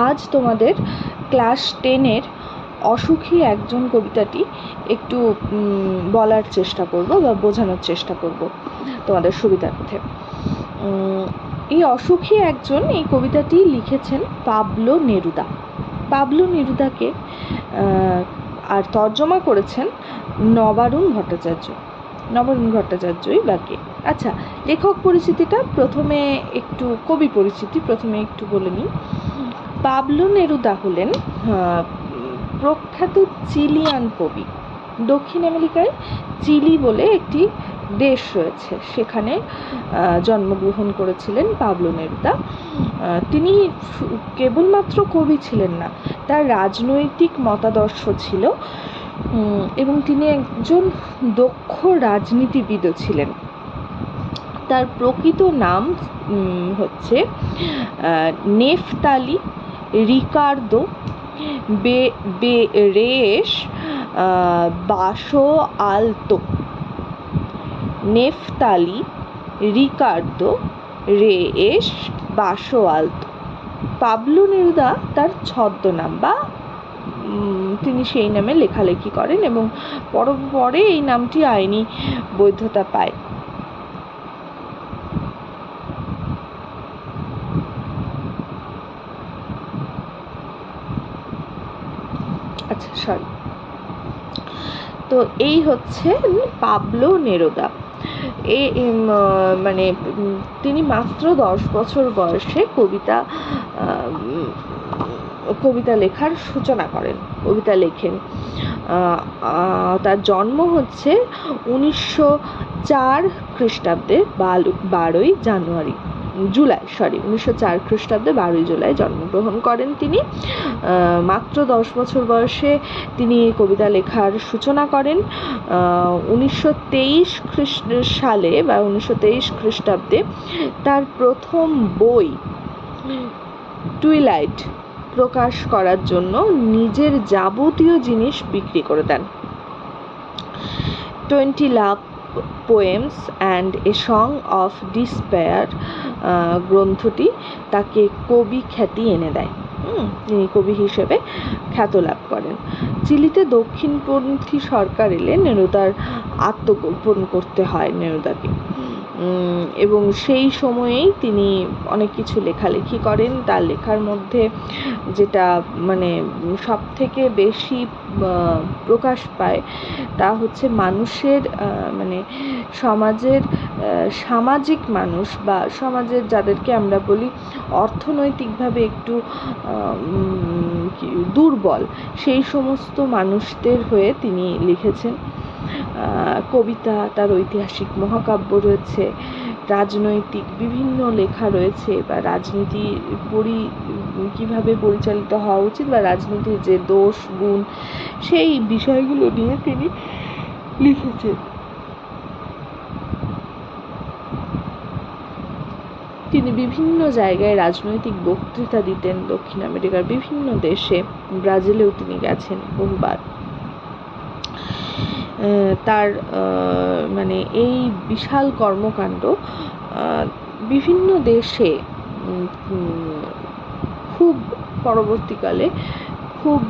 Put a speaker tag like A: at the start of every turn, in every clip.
A: আজ তোমাদের ক্লাস 10-এর অসুখী একজন কবিতাটি একটু বলার চেষ্টা করব বা বোঝানোর চেষ্টা করব তোমাদের সুবিধার্থে। এই অসুখী একজন এই কবিতাটি লিখেছেন পাবলো নেরুদা। পাবলো নেরুদাকে আর তর্জমা করেছেন নবারুণ ভট্টাচার্য। নবারুণ ভট্টাচার্যই বাকি। আচ্ছা, লেখক পরিচিতিটা প্রথমে একটু, কবি পরিচিতি প্রথমে একটু বলে নিই। পাবলো নেরুদা হলেন প্রখ্যাত চিলিয়ান কবি। দক্ষিণ আমেরিকায় চিলি বলে একটি দেশ রয়েছে, সেখানে জন্মগ্রহণ করেছিলেন পাবলো নেরুদা। তিনি কেবলমাত্র কবি ছিলেন না, তার রাজনৈতিক মতাদর্শ ছিল এবং তিনি একজন দক্ষ রাজনীতিবিদও ছিলেন। তার প্রকৃত নাম হচ্ছে নেফতালি রিকার্দো রেয়েস বাসো আলতো। নেফতালি রিকার্দো রেয়েস বাসো আলতো। পাবলো নেরুদা তার ছদ্মনাম, বা তিনি সেই নামে লেখালেখি করেন এবং পরে এই নামটি আইনি বৈধতা পায়। তো এই হচ্ছে পাবলো নেরুদা। মানে তিনি মাত্র 10 বছর বয়সে কবিতা লেখার সূচনা করেন, কবিতা লেখেন। তার জন্ম হচ্ছে 1904 খ্রিস্টাব্দে 12 জুলাই জন্মগ্রহণ করেন তিনি। মাত্র 10 বছর বয়সে তিনি কবিতা লেখার সূচনা করেন। 1923 সালে বা 1923 খ্রিস্টাব্দে তার প্রথম বই টুইলাইট প্রকাশ করার জন্য নিজের যাবতীয় জিনিস বিক্রি করে দেন। 20 love poems and a song of despair গ্রন্থটি তাকে কবি খ্যাতি এনে দেয়। তিনি কবি হিসেবে খ্যাত লাভ করেন। চিলিতে দক্ষিণপন্থী সরকার এলে নেরুদার আত্মগোপন করতে হয় নেরুদাকে, এবং সেই সময়েই তিনি অনেক কিছু লেখালেখি করেন। তার লেখার মধ্যে যেটা মানে সব থেকে বেশি প্রকাশ পায় তা হচ্ছে মানুষের মানে সমাজের সামাজিক মানুষ বা সমাজের যাদেরকে আমরা বলি অর্থনৈতিকভাবে একটু দুর্বল, সেই সমস্ত মানুষদের হয়ে তিনি লিখেছেন কবিতা। তার ঐতিহাসিক মহাকাব্য রয়েছে, রাজনৈতিক বিভিন্ন লেখা রয়েছে, বা রাজনীতি কীভাবে পরিচালিত হওয়া উচিত বা রাজনীতির যে দোষ গুণ সেই বিষয়গুলো নিয়ে তিনি লিখেছেন। তিনি বিভিন্ন জায়গায় রাজনৈতিক বক্তৃতা দিতেন, দক্ষিণ আমেরিকার বিভিন্ন দেশে, ব্রাজিলেও তিনি গেছেন বহুবার। তার মানে এই বিশাল কর্মকাণ্ড বিভিন্ন দেশে খুব পরবর্তীকালে খুব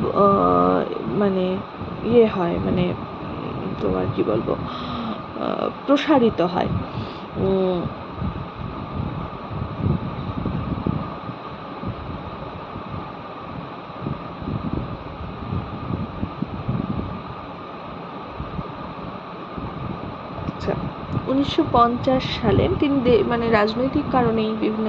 A: মানে হয়, মানে তোমার কি বলবো, প্রসারিত হয়। আচ্ছা, 1950 সালে তিনি মানে রাজনৈতিক কারণেই বিভিন্ন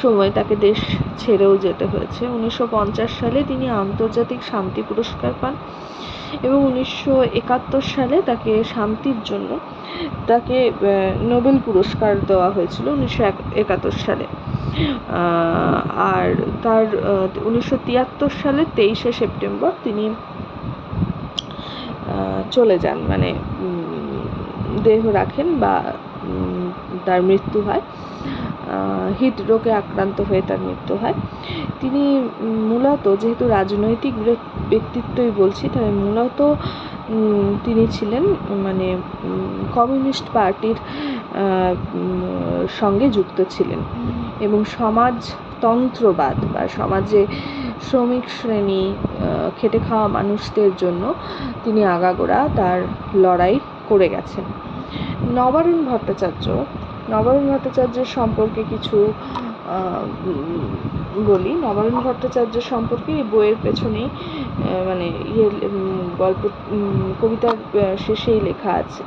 A: সময় তাকে দেশ ছেড়েও যেতে হয়েছে। 1950 সালে তিনি আন্তর্জাতিক শান্তি পুরস্কার পান এবং 1971 সালে তাকে শান্তির জন্য তাকে নোবেল পুরস্কার দেওয়া হয়েছিল 1971 সালে। আর তার 1973 সালে 23শে সেপ্টেম্বর তিনি চলে যান, মানে দেহ রাখেন বা তার মৃত্যু হয়। হৃদরোগে আক্রান্ত হয়ে তার মৃত্যু হয়। তিনি মূলত, যেহেতু রাজনৈতিক ব্যক্তিত্বই বলছি, তাই মূলত তিনি ছিলেন মানে কমিউনিস্ট পার্টির সঙ্গে যুক্ত ছিলেন এবং সমাজ তন্ত্রবাদ বা সমাজে শ্রমিক শ্রেণী, খেটে খাওয়া মানুষদের জন্য তিনি আগাগোড়া তার লড়াই করে গেছেন। নবারুণ ভট্টাচার্যের সম্পর্কে কিছু বলি। নবারুণ ভট্টাচার্য সম্পর্কে এই বইয়ের পেছনেই মানে গল্প কবিতার শেষেই লেখা আছে,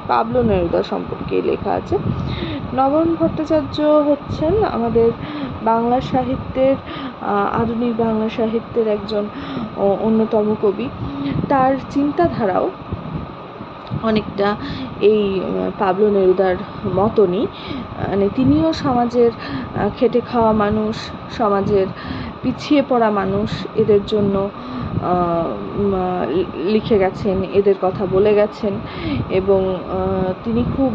A: পাবলো নেরুদা সম্পর্কে লেখা আছে। নবারুণ ভট্টাচার্য হচ্ছেন আমাদের বাংলা সাহিত্যের, আধুনিক বাংলা সাহিত্যের একজন অন্যতম কবি। তার চিন্তাধারাও অনেকটা এই পাবলো নেরুদার মতনই, মানে তিনিও সমাজের খেটে খাওয়া মানুষ, সমাজের পিছিয়ে পড়া মানুষ, এদের জন্য লিখে গেছেন, এদের কথা বলে গেছেন। এবং তিনি খুব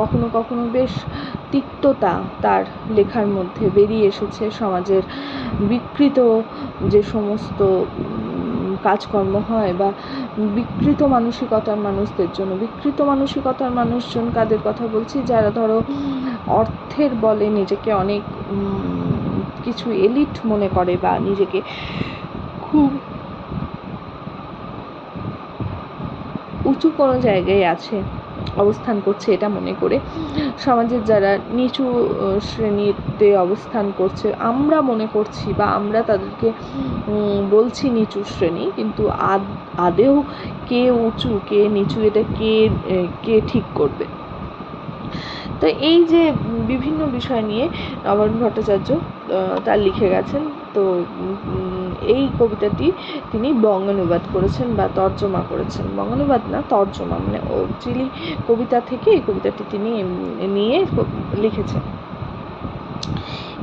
A: কখনো কখনো বেশ তিক্ততা তার লেখার মধ্যে বেরিয়ে এসেছে। সমাজের বিকৃত যে সমস্ত কাজকর্ম হয় বা বিকৃত মানসিকতার মানুষদের জন্য, বিকৃত মানসিকতার মানুষজন কাদের কথা বলছি? যারা ধরো অর্থের বলে নিজেকে অনেক কিছু এলিট মনে করে বা নিজেকে খুব উঁচু কোনো জায়গায় আছে, অবস্থান করছে এটা মনে করে সমাজের যারা নিচু শ্রেণীতে অবস্থান করছে, আমরা মনে করছি বা আমরা তাদেরকে বলছি নিচু শ্রেণী, কিন্তু আদেও কে উঁচু কে নিচু এটা কে ঠিক করবে? তো এই যে বিভিন্ন বিষয় নিয়ে নবারুণ ভট্টাচার্য তার লিখে গেছেন। তো এই কবিতাটি তিনি বঙ্গানুবাদ করেছেন বা তর্জমা করেছেন। বঙ্গানুবাদ না, তর্জমা, মানে অ্যাকচুয়ালি কবিতা থেকে এই কবিতাটি তিনি নিয়ে লিখেছেন।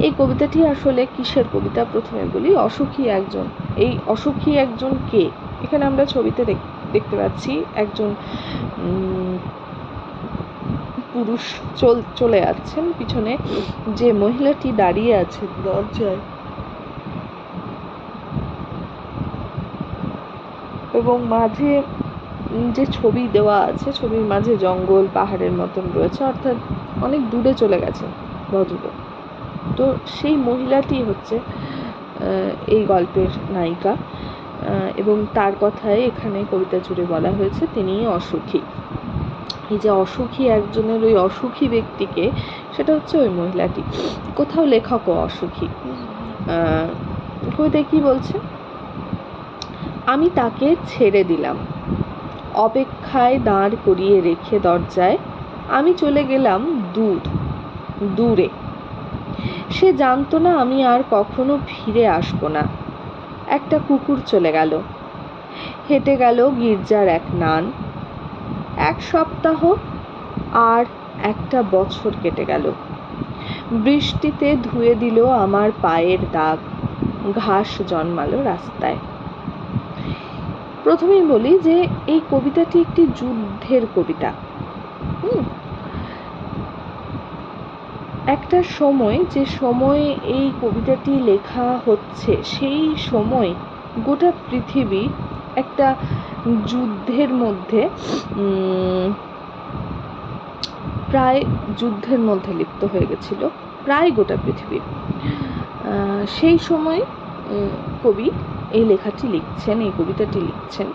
A: এই কবিতাটি আসলে কিসের কবিতা প্রথমে বলি। এই অসুখী একজন কে? এখানে আমরা ছবিতে দেখতে পাচ্ছি একজন পুরুষ চলে যাচ্ছেন, পিছনে যে মহিলাটি দাঁড়িয়ে আছে দরজায় এবং মাঝে যে ছবি দেওয়া আছে, ছবির মাঝে জঙ্গল পাহাড়ের মতন রয়েছে, অর্থাৎ অনেক দূরে চলে গেছে ভদ্রলোক। তো সেই মহিলাটি হচ্ছে এই গল্পের নায়িকা এবং তার কথাই এখানে কবিতা জুড়ে বলা হয়েছে তিনিই অসুখী। এই যে অসুখী একজনের, ওই অসুখী ব্যক্তিকে, সেটা হচ্ছে ওই মহিলাটি। কোথাও লেখকও অসুখী। কবিতায় কি বলছে? আমি তাকে ছেড়ে দিলাম, অপেক্ষায় দাঁড় করিয়ে রেখে দরজায় আমি চলে গেলাম দূরে। সে জানতো না আমি আর কখনো ফিরে আসবো না। একটা কুকুর চলে গেল, হেঁটে গেল গির্জার এক নান। 1 সপ্তাহ আর 1টা বছর কেটে গেল। বৃষ্টিতে ধুয়ে দিল আমার পায়ের দাগ, ঘাস জন্মালো রাস্তায়। প্রথমেই বলি যে এই কবিতাটি একটি যুদ্ধের কবিতা। একটা সময়, যে সময়ে এই কবিতাটি লেখা হচ্ছে, সেই সময় গোটা পৃথিবী একটা যুদ্ধের মধ্যে প্রায় যুদ্ধের মধ্যে লিপ্ত হয়ে গেছিল, প্রায় গোটা পৃথিবী। সেই সময় কবি এই লেখাটি লিখছেন, এই কবিতাটি লিখছেন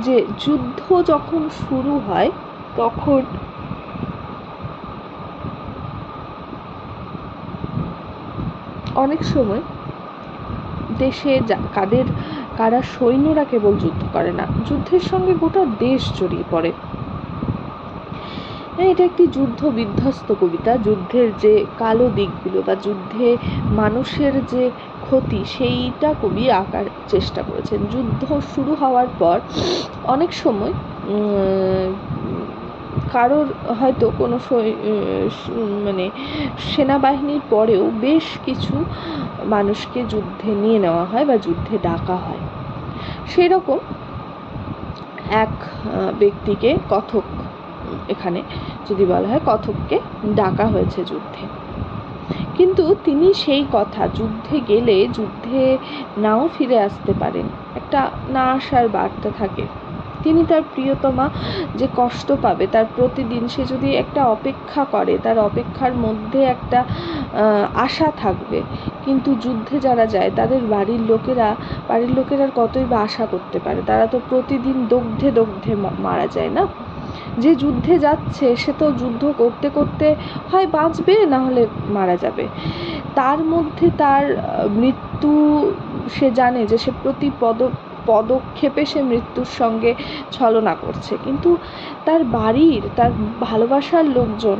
A: যে যুদ্ধ যখন শুরু হয় তখন অনেক সময় দেশে কারা সৈন্যরা কেবল যুদ্ধ করে না, যুদ্ধের সঙ্গে গোটা দেশ জড়িয়ে পড়ে। এটা একটি যুদ্ধ বিধ্বস্ত কবিতা। যুদ্ধের যে কালো দিকগুলো বা যুদ্ধে মানুষের যে ক্ষতি, সেইটা কবি আঁকার চেষ্টা করেছেন। যুদ্ধ শুরু হওয়ার পর অনেক সময় কারোর হয়তো কোনো মানে সেনাবাহিনীর পরেও বেশ কিছু মানুষকে যুদ্ধে নিয়ে নেওয়া হয় বা যুদ্ধে ডাকা হয়। সেরকম এক ব্যক্তিকে, কথক, এখানে যদি বলা হয় কথককে ডাকা হয়েছে যুদ্ধে, কিন্তু তিনি সেই কথা, যুদ্ধে গেলে যুদ্ধে নাও ফিরে আসতে পারেন, একটা না আসার বার্তা থাকে, তিনি তার প্রিয়তমা যে কষ্ট পাবে, তার প্রতিদিন সে যদি একটা অপেক্ষা করে, তার অপেক্ষার মধ্যে একটা আশা থাকবে। কিন্তু যুদ্ধে যারা যায় তাদের বাড়ির লোকেরা কতই বা আশা করতে পারে, তারা তো প্রতিদিন দগ্ধে দগ্ধে মারা যায় না। যে যুদ্ধে যাচ্ছে সে তো যুদ্ধ করতে করতে হয় বাঁচবে, না হলে মারা যাবে। তার মধ্যে তার মৃত্যু, সে জানে যে সে প্রতি পদক্ষেপে সে মৃত্যুর সঙ্গে ছলনা করছে। কিন্তু তার ভালোবাসার লোকজন,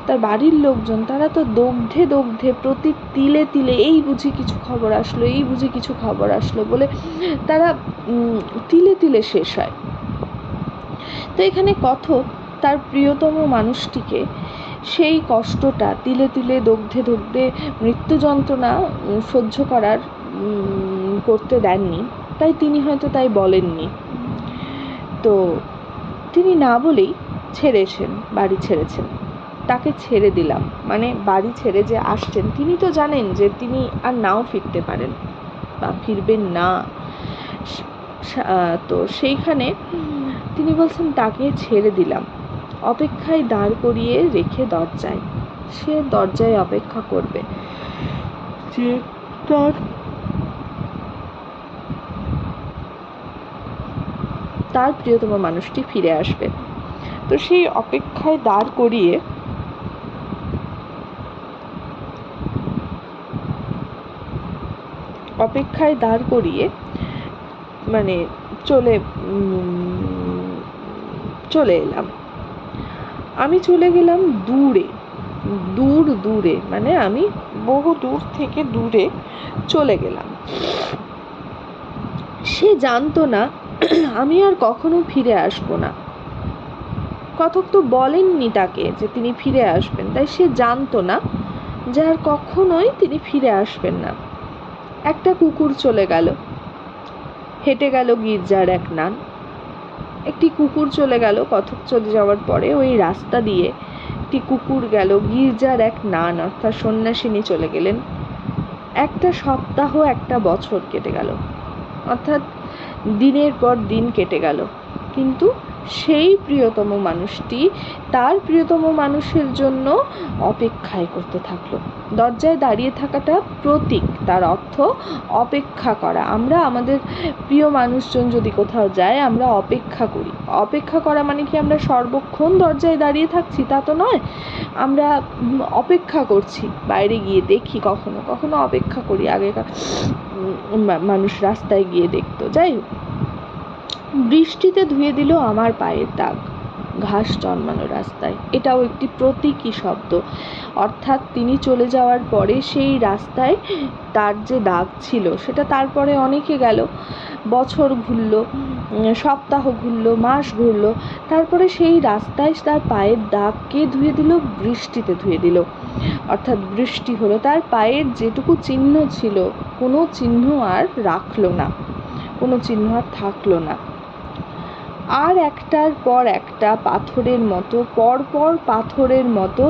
A: তার বাড়ির লোকজন, তারা তো দগ্ধে দগ্ধে প্রতি তিলে তিলে এই বুঝি কিছু খবর আসলো বলে তারা তিলে তিলে শেষ হয়। তো এখানে কথক তার প্রিয়তম মানুষটিকে সেই কষ্টটা, তিলে তিলে দগ্ধে দগ্ধে মৃত্যু যন্ত্রণা সহ্য করতে দেননি, তাই তিনি হয়তো তাই বলেননি। তো তিনি না বলেই বাড়ি ছেড়েছেন। তাকে ছেড়ে দিলাম, মানে বাড়ি ছেড়ে যে আসছেন, তিনি তো জানেন যে তিনি আর নাও ফিরতে পারেন বা ফিরবেন না। তো সেইখানে তিনি বলছেন তাকে ছেড়ে দিলাম, অপেক্ষায় দাঁড় করিয়ে রেখে দরজায়। সে দরজায় অপেক্ষা করবে যে তার প্রিয়তম মানুষটি ফিরে আসবে। তো সেই অপেক্ষায় দাঁড় করিয়ে মানে চলে এলাম। আমি চলে গেলাম দূরে, মানে আমি বহু দূর থেকে দূরে চলে গেলাম। সে জানতো না আমি আর কখনো ফিরে আসবো না। কথক তো বলেননি তাকে যে তিনি ফিরে আসবেন, তাই সে জানতো না যে আর কখনোই তিনি ফিরে আসবেন না। একটা কুকুর চলে গেল, হেঁটে গেল গির্জার এক নান। একটি কুকুর চলে গেল, কথক চলে যাওয়ার পরে ওই রাস্তা দিয়ে একটি কুকুর গেল, গির্জার এক নান অর্থাৎ সন্ন্যাসিনী চলে গেলেন। একটা সপ্তাহ, একটা বছর কেটে গেল, অর্থাৎ দিনের পর দিন কেটে গেল। কিন্তু সেই প্রিয়তম মানুষটি তার প্রিয়তম মানুষের জন্য অপেক্ষায় করতে থাকলো। দরজায় দাঁড়িয়ে থাকাটা প্রতীক, তার অর্থ অপেক্ষা করা। আমরা আমাদের প্রিয় মানুষজন যদি কোথাও যায়, আমরা অপেক্ষা করি। অপেক্ষা করা মানে কি আমরা সর্বক্ষণ দরজায় দাঁড়িয়ে থাকছি তা তো নয়। আমরা অপেক্ষা করছি, বাইরে গিয়ে দেখি, কখনো কখনো অপেক্ষা করি। আগেকার মানুষ রাস্তায় গিয়ে দেখতো। যাই হোক, বৃষ্টিতে ধুয়ে দিল আমার পায়ের দাগ ঘাস জন্মানো রাস্তায়, এটাও একটি প্রতীকী শব্দ। অর্থাৎ তিনি চলে যাওয়ার পরে সেই রাস্তায় তার যে দাগ ছিল সেটা তারপরে অনেকে গেল, বছর ঘুরলো, সপ্তাহ ঘুরলো, মাস ঘুরলো, তারপরে সেই রাস্তায় তার পায়ের দাগকে ধুয়ে দিল, বৃষ্টিতে ধুয়ে দিল। অর্থাৎ বৃষ্টি হলো, তার পায়ের যেটুকু চিহ্ন ছিল কোনো চিহ্ন আর রাখলো না, কোনো চিহ্ন আর থাকলো না। আর একটার পর একটা পাথরের মতো, পরপর পাথরের মতো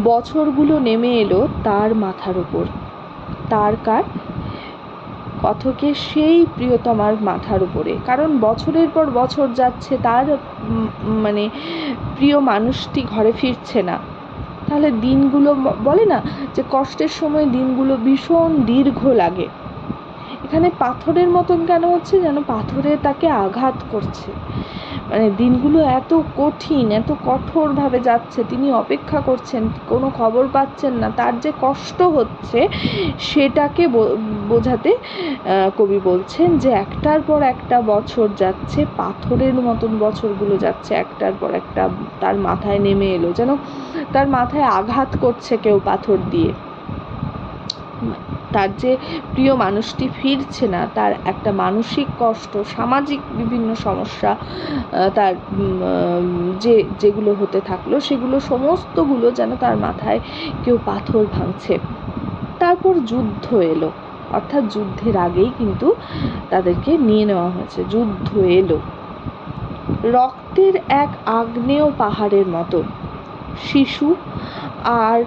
A: বছরগুলো নেমে এলো তার মাথার উপর। তার কার? কথকের সেই প্রিয়তমার মাথার উপরে। কারণ বছরের পর বছর যাচ্ছে, তার মানে প্রিয় মানুষটি ঘরে ফিরছে না। তাহলে দিনগুলো, বলে না যে কষ্টের সময় দিনগুলো ভীষণ দীর্ঘ লাগে। এখানে পাথরের মতন কেন হচ্ছে? যেন পাথরে তাকে আঘাত করছে, মানে দিনগুলো এত কঠিন, এত কঠোরভাবে যাচ্ছে। তিনি অপেক্ষা করছেন, কোনো খবর পাচ্ছেন না, তার যে কষ্ট হচ্ছে সেটাকে বোঝাতে কবি বলছেন যে একটার পর একটা বছর যাচ্ছে, পাথরের মতন বছরগুলো যাচ্ছে, একটার পর একটা তার মাথায় নেমে এলো, যেন তার মাথায় আঘাত করছে কেউ পাথর দিয়ে। তার যে প্রিয় মানুষটি ফিরছে না, তার একটা মানসিক কষ্ট, সামাজিক বিভিন্ন সমস্যা, তার যেগুলো হতে থাকলো সেগুলো সমস্তগুলো যেন তার মাথায় কেউ পাথর ভাঙছে। তারপর যুদ্ধ এলো, অর্থাৎ যুদ্ধের আগেই কিন্তু তাদেরকে নিয়ে নেওয়া হয়েছে। যুদ্ধ এলো, রক্তের এক আগ্নেয় পাহাড়ের মতো শিশু আর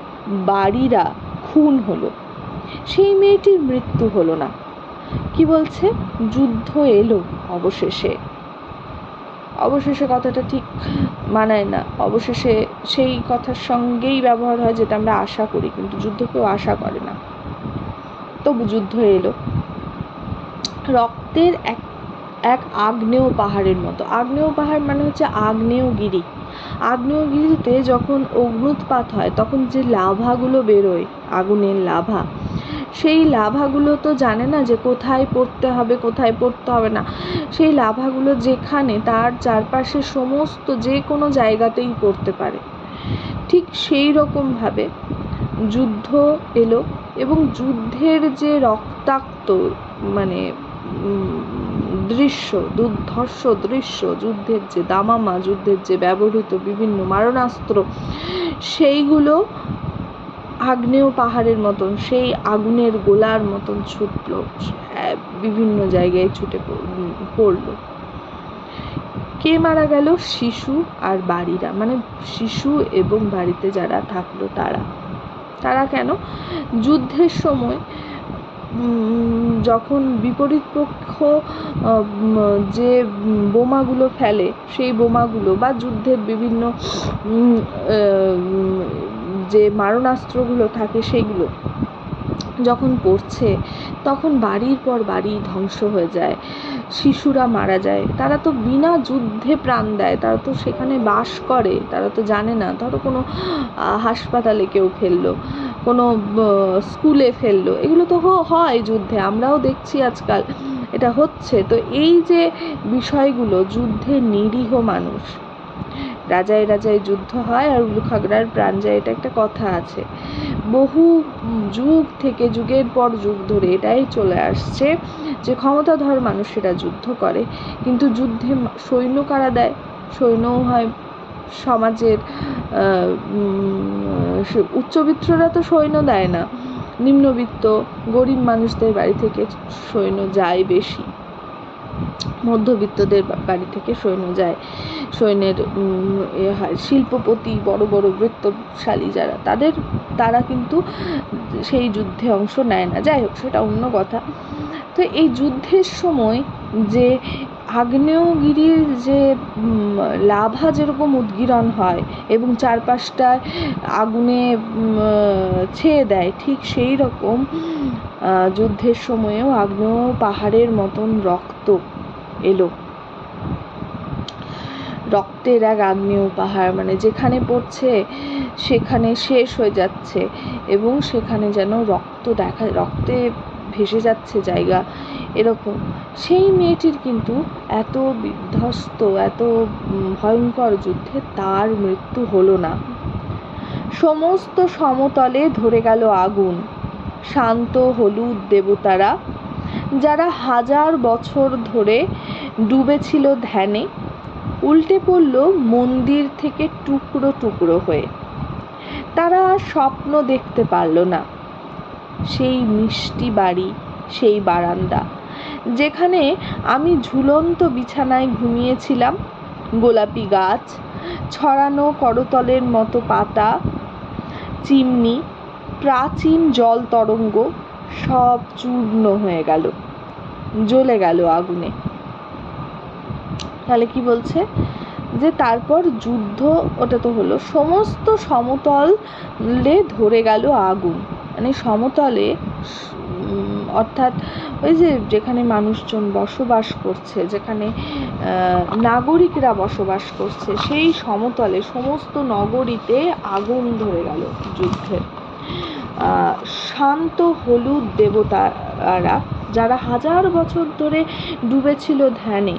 A: বাড়িরা খুন হলো, সেই মেয়েটির মৃত্যু হলো না। কি বলছে? যুদ্ধ এলো অবশেষে, অবশেষে কথাটা ঠিক মানায় না, অবশেষে সেই কথার সঙ্গেই ব্যবহার হয় যেটা আমরা আশা করি, কিন্তু যুদ্ধ কেউ আশা করে না। তবু যুদ্ধ এলো রক্তের এক এক আগ্নেয় পাহাড়ের মতো। আগ্নেয় পাহাড় মানে হচ্ছে আগ্নেয়গিরি। আগ্নেয়গিরিতে যখন অগ্নুৎপাত হয় তখন যে লাভাগুলো বেরোয়, আগুনের লাভা, সেই লাভাগুলো তো জানে না যে কোথায় পড়তে হবে কোথায় পড়তে হবে না। সেই লাভাগুলো যেখানে, তার চারপাশে সমস্ত যে কোনো জায়গাতেই পড়তে পারে। ঠিক সেই রকমভাবে যুদ্ধ এলো, এবং যুদ্ধের যে রক্তাক্ত মানে দৃশ্য, দুর্ধর্ষ দৃশ্য, যুদ্ধের যে দামামা, যুদ্ধের যে ব্যবহৃত বিভিন্ন মারণাস্ত্র, সেইগুলো আগ্নেয় পাহাড়ের মতন, সেই আগুনের গোলার মতন ছুটল, বিভিন্ন জায়গায় ছুটে পড়ল। কে মারা গেল? শিশু আর বাড়িরা, মানে শিশু এবং বাড়িতে যারা থাকলো তারা। তারা কেন? যুদ্ধের সময় যখন বিপরীত পক্ষ যে বোমাগুলো ফেলে, সেই বোমাগুলো বা যুদ্ধের বিভিন্ন যে মারণাস্ত্রগুলো থাকে সেগুলো যখন পড়ছে, তখন বাড়ির পর বাড়ি ধ্বংস হয়ে যায়, শিশুরা মারা যায়। তারা তো বিনা যুদ্ধে প্রাণ দেয়, তারা তো সেখানে বাস করে, তারা তো জানে না। ধরো কোনো হাসপাতালে কেউ ফেললো, কোনো স্কুলে ফেললো, এগুলো তো হয় যুদ্ধে, আমরাও দেখছি আজকাল এটা হচ্ছে। তো এই যে বিষয়গুলো, যুদ্ধে নিরীহ মানুষ, রাজায় রাজায় যুদ্ধ হয় আর উলু খাগড়ার প্রাণ যায়, এটা একটা কথা আছে। বহু যুগ থেকে, যুগের পর যুগ ধরে এটাই চলে আসছে যে ক্ষমতাধর মানুষেরা যুদ্ধ করে, কিন্তু যুদ্ধে সৈন্য কারা দেয়? সৈন্যও হয় সমাজের উচ্চবিত্তরা তো সৈন্য দেয় না, নিম্নবিত্ত গরিব মানুষদের বাড়ি থেকে সৈন্য যায় বেশি, মধ্যবিত্তদের বাড়ি থেকে সৈন্য যায়। সৈন্যের হয় শিল্পপতি, বড় বড় বৃত্তশালী যারা, তারা কিন্তু সেই যুদ্ধে অংশ নেয় না। যাই হোক, সেটা অন্য কথা। তো এই যুদ্ধের সময় যে আগ্নেয়গিরির যে লাভা যেরকম উদ্গীরণ হয় এবং চারপাশটায় আগুনে ছেয়ে দেয়, ঠিক সেই রকম যুদ্ধের সময়েও আগ্নেয় পাহাড়ের মতন রক্ত এলো। রক্তের এক আগ্নেয় পাহাড়, মানে যেখানে পড়ছে সেখানে শেষ হয়ে যাচ্ছে, এবং সেখানে যেন রক্তে ভেসে যাচ্ছে জায়গা, এরকম। সেই মেয়েটির কিন্তু এত বিধ্বস্ত, এত ভয়ঙ্কর যুদ্ধে তার মৃত্যু হলো না। সমস্ত সমতলে ধরে গেল আগুন। শান্ত হলুদ দেবতারা, যারা 1000 বছর ধরে ডুবেছিল ধ্যানে, উল্টে পড়ল মন্দির থেকে টুকরো টুকরো হয়ে। তারা স্বপ্ন দেখতে পারল না। সেই মিষ্টি বাড়ি, সেই বারান্দা, যেখানে আমি ঝুলন্ত বিছানায় ঘুমিয়েছিলাম, গোলাপি গাছ, ছড়ানো করতলের মতো পাতা, চিমনি, প্রাচীন জল তরঙ্গ, সব চূর্ণ হয়ে গেল, জ্বলে গেল আগুনে। তাহলে কি বলছে? যে তারপর যুদ্ধ, ওটা তো হলো, সমস্ত সমতলে ধরে গেল আগুন। মানে সমতলে, অর্থাৎ ওই যে যেখানে মানুষজন বসবাস করছে, যেখানে নাগরিকরা বসবাস করছে, সেই সমতলে সমস্ত নগরীতে আগুন ধরে গেল যুদ্ধের। শান্ত হলুদ দেবতারা, যারা 1000 বছর ধরে ডুবেছিল ধ্যানে,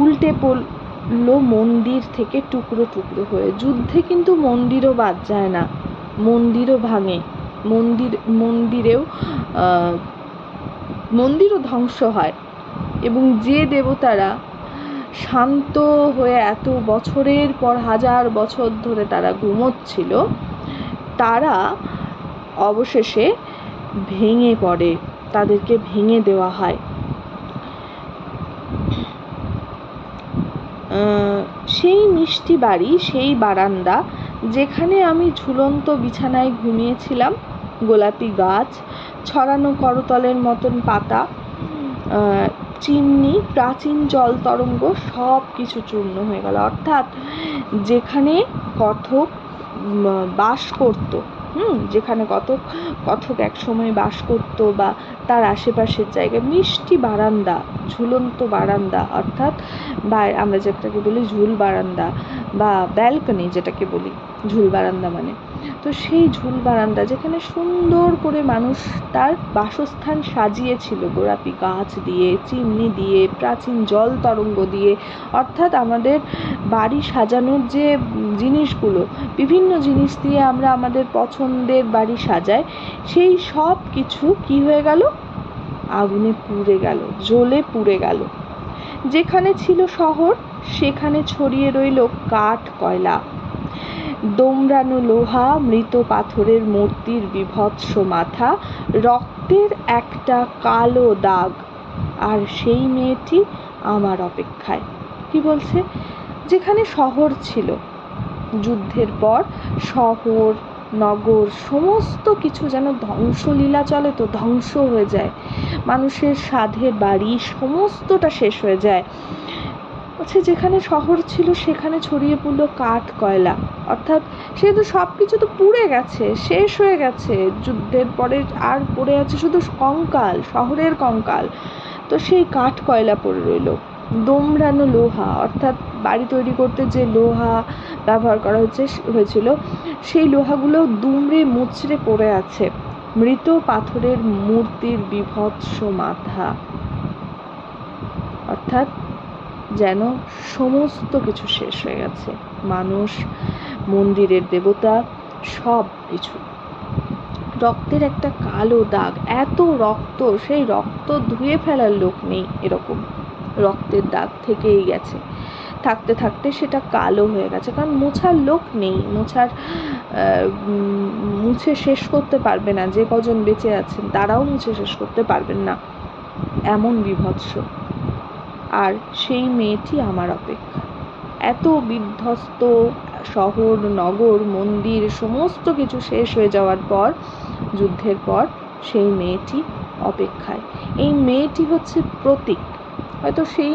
A: উল্টে পড়লো মন্দির থেকে টুকরো টুকরো হয়ে। যুদ্ধে কিন্তু মন্দিরও বাদ যায় না, মন্দিরও ভাঙে, মন্দিরও ধ্বংস হয়। এবং যে দেবতারা শান্ত হয়ে এত বছরের পর 1000 বছর ধরে তারা ঘুমোচ্ছিল, তারা অবশেষে ভেঙে পড়ে, তাদেরকে ভেঙে দেওয়া হয়। সেই মিষ্টি বাড়ি, সেই বারান্দা, যেখানে আমি ঝুলন্ত বিছানায় ঘুমিয়েছিলাম, গোলাপি গাছ, ছড়ানো করতলের মতন পাতা, চিমনি, প্রাচীন জল তরঙ্গ সব কিছু চূর্ণ হয়ে গেল। অর্থাৎ যেখানে কথক বাস করত, যেখানে কথক একসময় বাস করত বা তার আশেপাশের জায়গায় মিষ্টি বারান্দা, ঝুলন্ত বারান্দা, অর্থাৎ আমরা যেটাকে বলি ঝুল বারান্দা বা ব্যালকনি যেটাকে বলি, ঝুল বারান্দা মানে, তো সেই ঝুল বারান্দা যেখানে সুন্দর করে মানুষ তার বাসস্থান সাজিয়েছিল গোলাপি গাছ দিয়ে, চিমনি দিয়ে, প্রাচীন জল তরঙ্গ দিয়ে। অর্থাৎ আমাদের বাড়ি সাজানোর যে জিনিসগুলো, বিভিন্ন জিনিস দিয়ে আমরা আমাদের পছন্দের বাড়ি সাজাই, সেই সব কিছু কি হয়ে গেল? আগুনে পুড়ে গেল, জ্বলে পুড়ে গেল। যেখানে ছিল শহর সেখানে ছড়িয়ে রইল কাঠ কয়লা, দোমড়ানো লোহা, মৃত পাথরের মূর্তির বিভৎস মাথা, রক্তের একটা কালো দাগ। আর সেই মেয়েটি আমার অপেক্ষায়। কি বলছে? যেখানে শহর ছিল, যুদ্ধের পর শহর নগর সমস্ত কিছু যেন ধ্বংসলীলা চলে, তো ধ্বংস হয়ে যায়, মানুষের সাধের বাড়ি সমস্তটা শেষ হয়ে যায়। আচ্ছা, যেখানে শহর ছিল সেখানে ছড়িয়ে পড়লো কাঠ কয়লা, অর্থাৎ সে তো সব কিছু তো পুড়ে গেছে, শেষ হয়ে গেছে, যুদ্ধের পরে আর পড়ে আছে শুধু কঙ্কাল, শহরের কঙ্কাল। তো সেই কাঠ কয়লা পড়ে রইল। দোমড়ানো লোহা, অর্থাৎ বাড়ি তৈরি করতে যে লোহা ব্যবহার করা হয়েছিল সেই লোহাগুলো দুমড়ে মুচড়ে পড়ে আছে। মৃত পাথরের মূর্তির বিভৎস মাথা, অর্থাৎ যেন সমস্ত কিছু শেষ হয়ে গেছে, মানুষ, মন্দিরের দেবতা, সব কিছু। রক্তের একটা কালো দাগ, এত রক্ত, সেই রক্ত ধুয়ে ফেলার লোক নেই, এরকম রক্তের দাগ থেকেই গেছে, থাকতে থাকতে সেটা কালো হয়ে গেছে, কারণ মোছার লোক নেই, মুছে শেষ করতে পারবে না, যে কজন বেঁচে আছেন তারাও মুছে শেষ করতে পারবেন না, এমন বিভৎস। আর সেই মেয়েটি আমার অপেক্ষা। এত বিধ্বস্ত শহর নগর মন্দির সমস্ত কিছু শেষ হয়ে যাওয়ার পর, যুদ্ধের পর, সেই মেয়েটি অপেক্ষায়। এই মেয়েটি হচ্ছে প্রতীক। হয়তো সেই,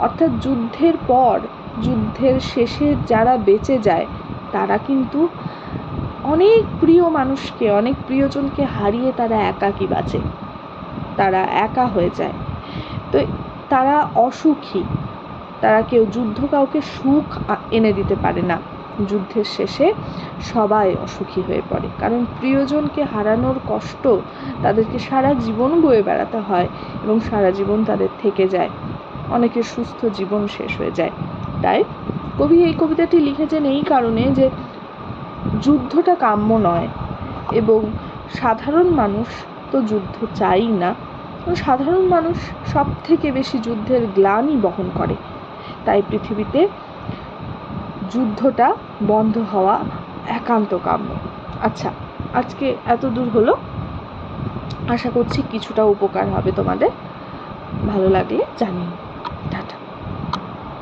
A: অর্থাৎ যুদ্ধের পর, যুদ্ধের শেষে যারা বেঁচে যায় তারা কিন্তু অনেক প্রিয় মানুষকে, অনেক প্রিয়জনকে হারিয়ে তারা একাকী বাঁচে, তারা একা হয়ে যায়, তো তারা অসুখী, তারা কেউ, যুদ্ধ কাউকে সুখ এনে দিতে পারে না। যুদ্ধের শেষে সবাই অসুখী হয়ে পড়ে, কারণ প্রিয়জনকে হারানোর কষ্ট তাদেরকে সারা জীবন বয়ে বেড়াতে হয় এবং সারা জীবন তাদের থেকে যায়, অনেকের সুস্থ জীবন শেষ হয়ে যায়। তাই কবি এই কবিতাটি লিখেছেন এই কারণে যে যুদ্ধটা কাম্য নয়, এবং সাধারণ মানুষ তো যুদ্ধ চাই না, সাধারণ মানুষ সব থেকে বেশি যুদ্ধের গ্লানি বহন করে। তাই পৃথিবীতে যুদ্ধটা বন্ধ হওয়া একান্ত কাম্য। আচ্ছা, আজকে এত দূর হলো, আশা করছি কিছুটা উপকার হবে তোমাদের, ভালো লাগলে জানিও।